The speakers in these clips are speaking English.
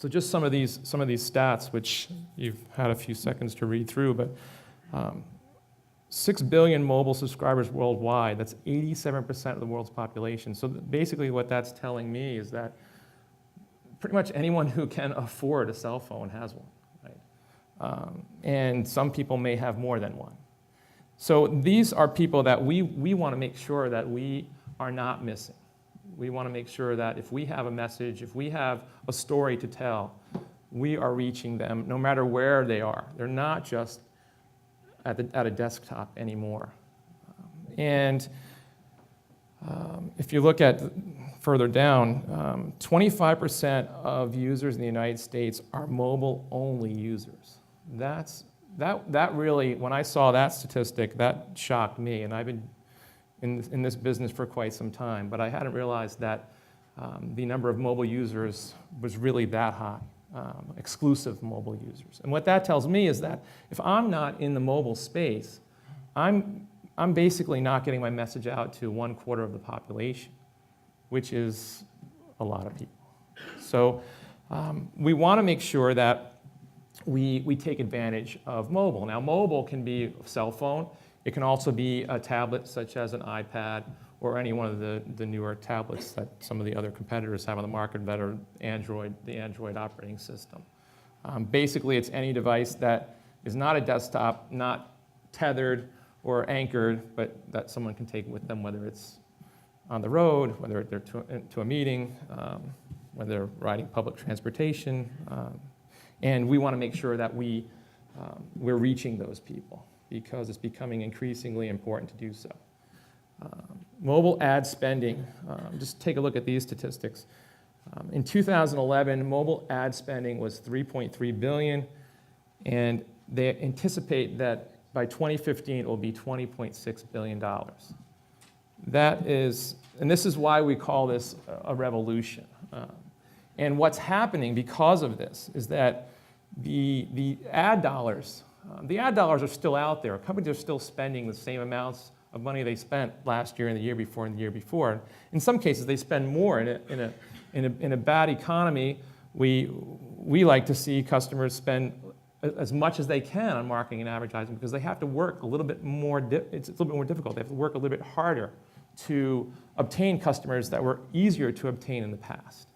So just some of these stats, which you've had a few seconds to read through, but 6 billion mobile subscribers worldwide. That's 87% of the world's population. So basically what that's telling me is that pretty much anyone who can afford a cell phone has one, right? And some people may have more than one. So these are people that we want to make sure that we are not missing. We want to make sure that if we have a message, if we have a story to tell, we are reaching them no matter where they are. They're not just at a desktop anymore. If you look at further down, 25% of users in the United States are mobile-only users. That really, when I saw that statistic, that shocked me, and I've been in this business for quite some time, but I hadn't realized that the number of mobile users was really that high, exclusive mobile users. And what that tells me is that if I'm not in the mobile space, I'm basically not getting my message out to 1/4 of the population, which is a lot of people. So we want to make sure that we take advantage of mobile. Now, mobile can be a cell phone. It can also be a tablet, such as an iPad, or any one of the newer tablets that some of the other competitors have on the market that are the Android operating system. Basically, it's any device that is not a desktop, not tethered or anchored, but that someone can take with them, whether it's on the road, whether they're to a meeting, whether they're riding public transportation. And we want to make sure that we're reaching those people, because it's becoming increasingly important to do so. Mobile ad spending, just take a look at these statistics. In 2011, mobile ad spending was $3.3 billion, and they anticipate that by 2015 it will be $20.6 billion. That is, and this is why we call this a revolution. And what's happening because of this is that the ad dollars are still out there. Companies are still spending the same amounts of money they spent last year and the year before and the year before. In some cases, they spend more. In a bad economy, we like to see customers spend as much as they can on marketing and advertising, because they have to work a little bit more. It's a little bit more difficult. They have to work a little bit harder to obtain customers that were easier to obtain in the past.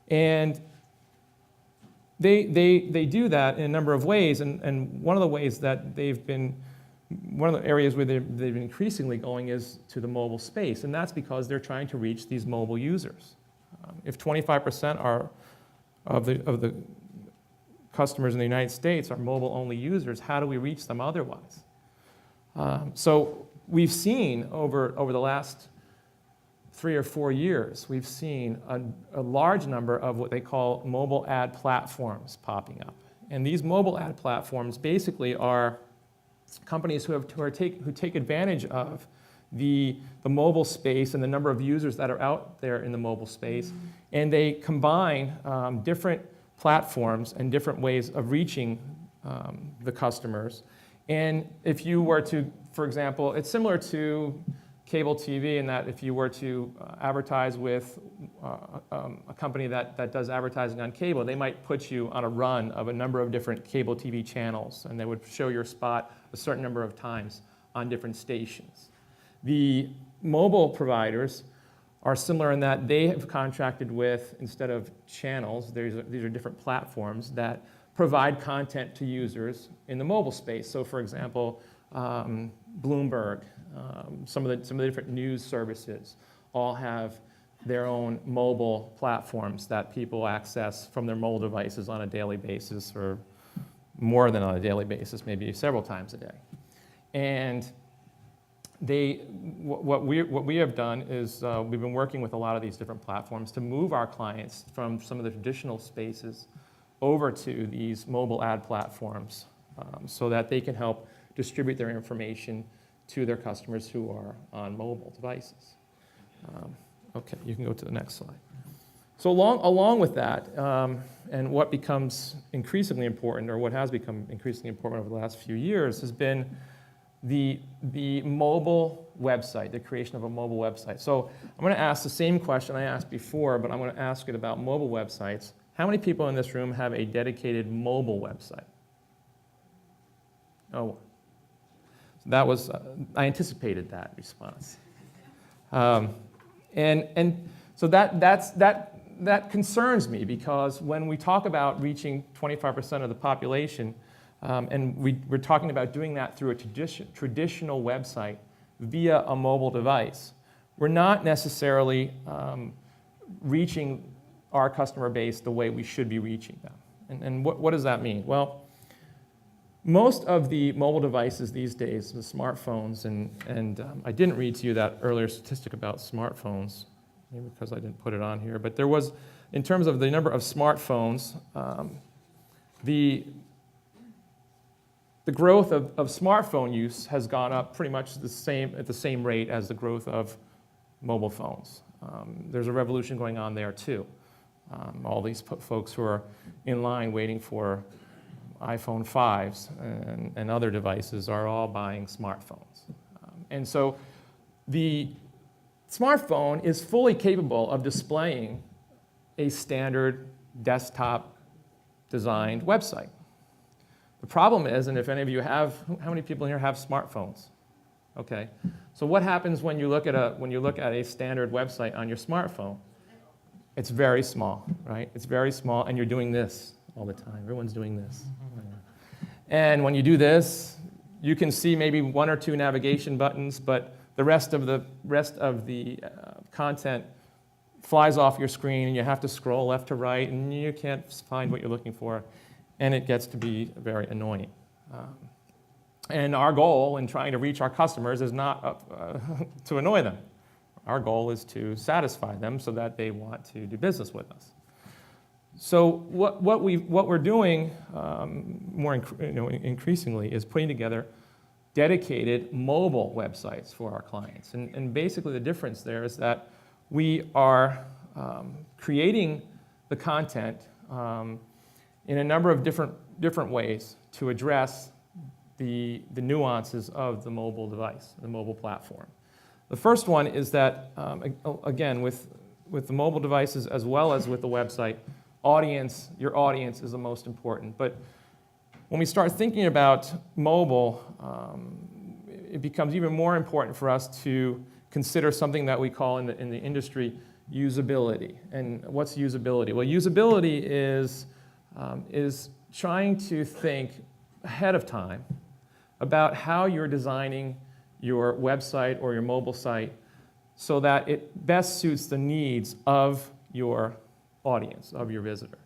And they do that in a number of ways, and one of the ways that one of the areas where they've been increasingly going is to the mobile space, and that's because they're trying to reach these mobile users. If 25% of the customers in the United States are mobile-only users, how do we reach them otherwise? So we've seen over the last 3 or 4 years, we've seen a large number of what they call mobile ad platforms popping up. And these mobile ad platforms basically are companies who take advantage of the mobile space and the number of users that are out there in the mobile space, and they combine different platforms and different ways of reaching the customers. And if you were to, for example, it's similar to cable TV in that if you were to advertise with a company that does advertising on cable, they might put you on a run of a number of different cable TV channels, and they would show your spot a certain number of times on different stations. The mobile providers are similar in that they have contracted with, instead of channels, these are different platforms that provide content to users in the mobile space. So for example, Bloomberg, some of the different news services all have their own mobile platforms that people access from their mobile devices on a daily basis, or more than on a daily basis, maybe several times a day. And what we have done is we've been working with a lot of these different platforms to move our clients from some of the traditional spaces over to these mobile ad platforms so that they can help distribute their information to their customers who are on mobile devices. Okay, you can go to the next slide. So along with that, and what becomes increasingly important, or what has become increasingly important over the last few years, has been the mobile website, the creation of a mobile website. So I'm going to ask the same question I asked before, but I'm going to ask it about mobile websites. How many people in this room have a dedicated mobile website? Oh, that was, I anticipated that response. And so that concerns me, because when we talk about reaching 25% of the population, and we're talking about doing that through a traditional website via a mobile device, we're not necessarily reaching our customer base the way we should be reaching them. And what does that mean? Well, most of the mobile devices these days, the smartphones, and I didn't read to you that earlier statistic about smartphones, maybe because I didn't put it on here, but there was, in terms of the number of smartphones, the growth of smartphone use has gone up pretty much at the same rate as the growth of mobile phones. There's a revolution going on there too. All these folks who are in line waiting for iPhone 5s and other devices are all buying smartphones. And so the smartphone is fully capable of displaying a standard desktop designed website. The problem is, and if any of you have, how many people here have smartphones? Okay, so what happens when you look at a standard website on your smartphone? It's very small, right? It's very small, and you're doing this all the time. Everyone's doing this. And when you do this, you can see maybe one or two navigation buttons, but the rest of the content flies off your screen, and you have to scroll left to right, and you can't find what you're looking for, and it gets to be very annoying. And our goal in trying to reach our customers is not to annoy them. Our goal is to satisfy them so that they want to do business with us. So what we're doing increasingly is putting together dedicated mobile websites for our clients. And basically the difference there is that we are creating the content in a number of different ways to address the nuances of the mobile device, the mobile platform. The first one is that, again, with the mobile devices as well as with the website, your audience is the most important. But when we start thinking about mobile, it becomes even more important for us to consider something that we call in the industry usability. And what's usability? Well, usability is trying to think ahead of time about how you're designing your website or your mobile site so that it best suits the needs of your audience, of your visitor.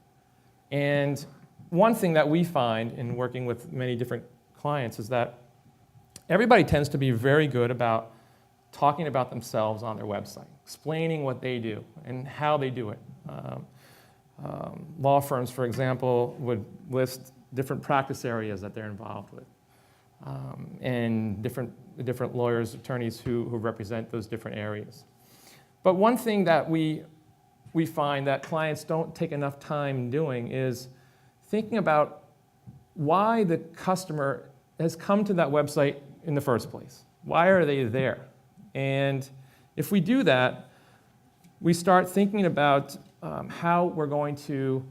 And one thing that we find in working with many different clients is that everybody tends to be very good about talking about themselves on their website, explaining what they do and how they do it. Law firms, for example, would list different practice areas that they're involved with, and different lawyers, attorneys who represent those different areas. But one thing that we find that clients don't take enough time doing is thinking about why the customer has come to that website in the first place. Why are they there? And if we do that, we start thinking about how we're going to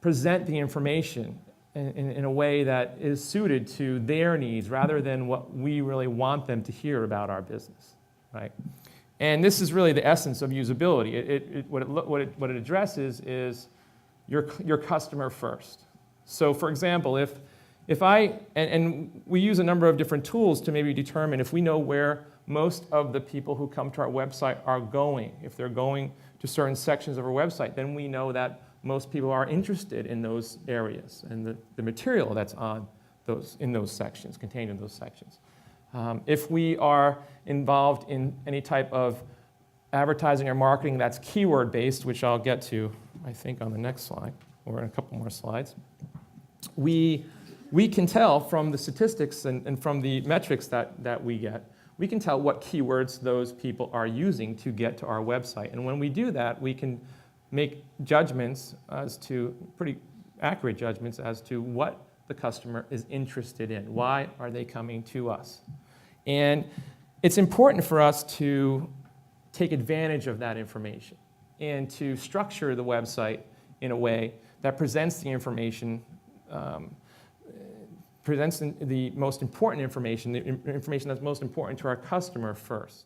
present the information in a way that is suited to their needs rather than what we really want them to hear about our business, right? And this is really the essence of usability. What it addresses is your customer first. So for example, if I, and we use a number of different tools to maybe determine if we know where most of the people who come to our website are going. If they're going to certain sections of our website, then we know that most people are interested in those areas and the material that's in those sections, contained in those sections. If we are involved in any type of advertising or marketing that's keyword-based, which I'll get to, I think, on the next slide, or in a couple more slides, we can tell from the statistics and from the metrics that we get, we can tell what keywords those people are using to get to our website. And when we do that, we can make judgments pretty accurate judgments as to what the customer is interested in. Why are they coming to us? And it's important for us to take advantage of that information and to structure the website in a way that presents the information, presents the most important information, the information that's most important to our customer first.